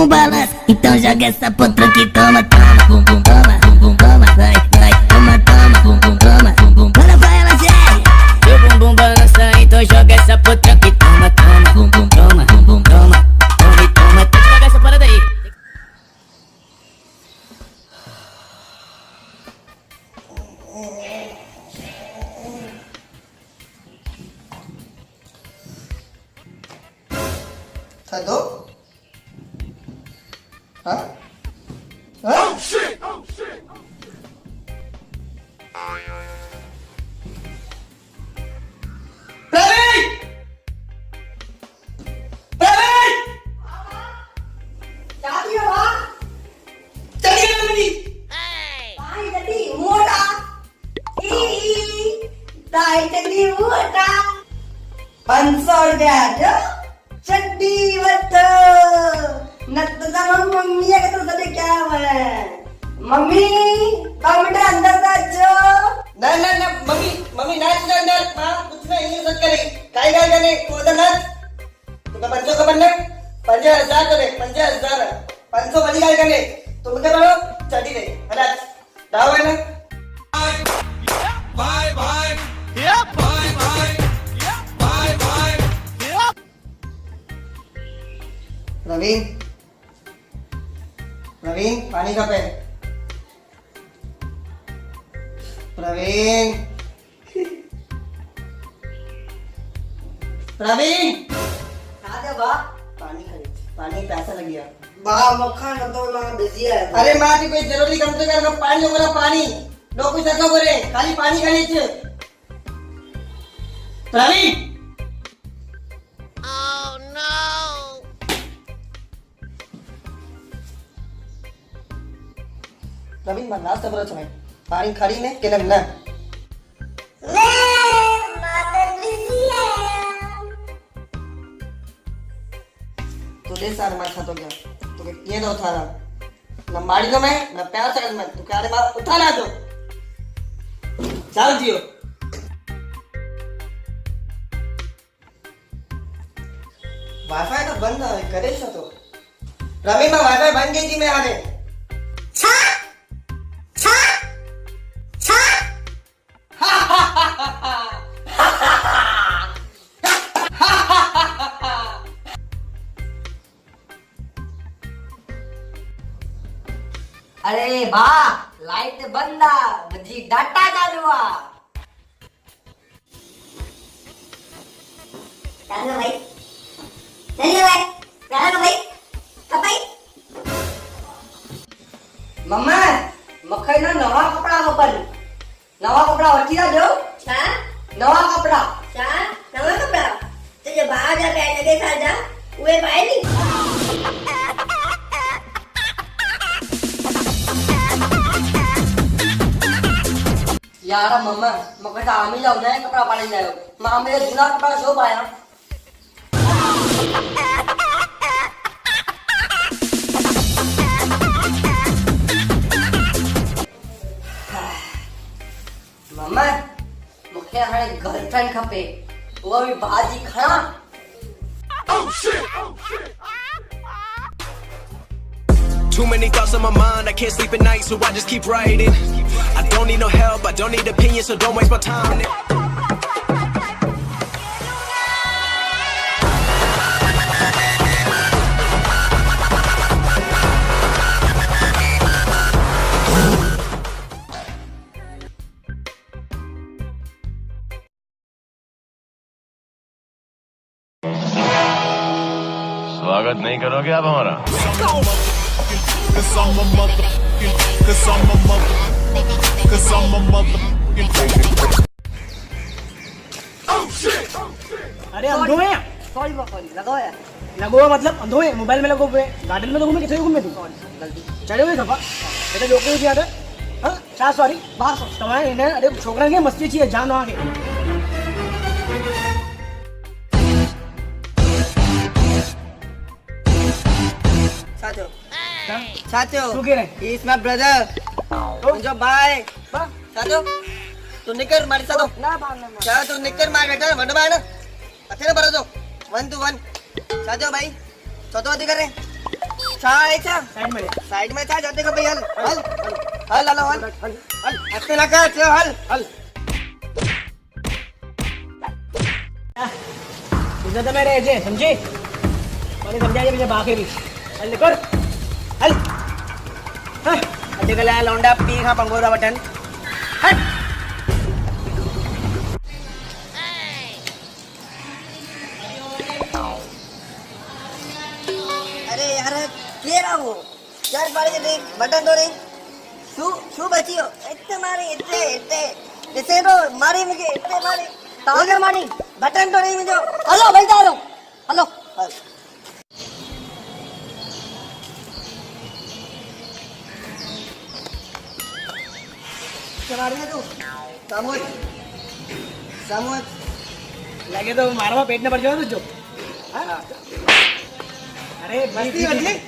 balança, então joga essa potranca que toma, toma, bum bum toma, vai, vai, toma, toma, bum bum toma, bum bum. Manda pra ela, Jerry. Seu bumbum balança, então joga essa potranca que toma, toma, bum bum toma, toma e toma. Tem que jogar essa parada aí. Tá doido? Hã? Hã? Oh shit! Oh shit! Praveen! Praveen! Jadi apa? Jadi apa ni? Tahi jadi muda. Tahi jadi muda. 500 रुपया जो चड्डी वत नत जमा mummy का तो तले क्या है मम्मी 2 मिनट अंदर जा जो ना ना ना मम्मी नाच ना ना मां कुछ ना इंग्लिश मत करे काय काय करने तू उधर नाच तू का 500 का बनना 5000 करे 5000 500 वाली काय करने तुम क्या करो चड्डी ले नाच दाव है ना bye bye yup bye bye bye bye yup Praveen पानी का पे प्रवीण आजा बा पानी पैसा लग गया बा मक्खन तो ना बिजी है अरे मां की कोई जरूरी काम तो कर पानी लो बोला पानी लो कुछ ऐसा करे खाली पानी खाली छ प्रवीण प्रवीण मन नाश्ता बरो छे पानी खड़ी ने के ना तो ले सार मार खातो गया तो के ये दो थारा ना मारी दो मैं ना प्यार से मैं तू क्या रे मार उठा ना दो चल जियो वाईफाई तो बंद है करे छ तो प्रवीण में वाईफाई बंद गई थी मैं आने अरे बा लाइट बंद बजी डाटा चालू चालू भाई चलिए भाई चालू भाई कब भाई मम्मा मखई ना नवा कपड़ा अपन नवा कपड़ा वठी दो छा नवा कपड़ा छा नवा कपड़ा तुझे बाहर जा पहन के खा जा उए पाए नहीं यार मम्मा मगर आमी जाओ जाए कपड़ा पाने जाओ मां मेरे जूना कपड़ा शो पाया मम्मा मुखे हाणे गर्लफ्रेंड खपे वो भी बाजी खड़ा Too many thoughts on my mind, I can't sleep at night, so I just keep writing. I don't need no help, I don't need opinions, so don't waste my time. स्वागत नहीं करोगे आप हमारा? अरे अंधो है सॉरी लगो है लगो है मतलब अंधो है मोबाइल में लगो हुए गार्डन में तो घूमे किथे घूमे तू चढ़े हुए सफा એટલે લોકો જ યાદ હા ચા સોરી બસ તમારે એને અરે છોકરા કે મસ્તી છે જાન વાગે साथियों શું કે રે he is my brother जो भाई साथियों तू निकर मारी साथो ના બા ના क्या तू निकर मार बेटा वन बार अथेने बरो जो 1 to 1 साथियों भाई छोटो अधिकार है साइड में ले साइड में था जाते को भाई हल हल हल हल हल हल हल हत्ते ना कर चल हल हल तुझं तर मेरे याचे समजे मला समजायचे म्हणजे बाकी भी हल कर हल अटे कला लौंडा पी खा पंगोदा बटन हट अरे यार केरा वो यार पाड़ी दे बटन तो रे शू बचियो इतने मारी इतने इतने इसे तो मारी मुझे इतने मारी तागर मारी बटन तो नहीं मुझे हेलो भाई जा रहा हूँ हेलो क्या मार रहा तू समोज समोज लगे तो मारवा पेट ने पड़ जाओ तुझो अरे मस्ती मस्ती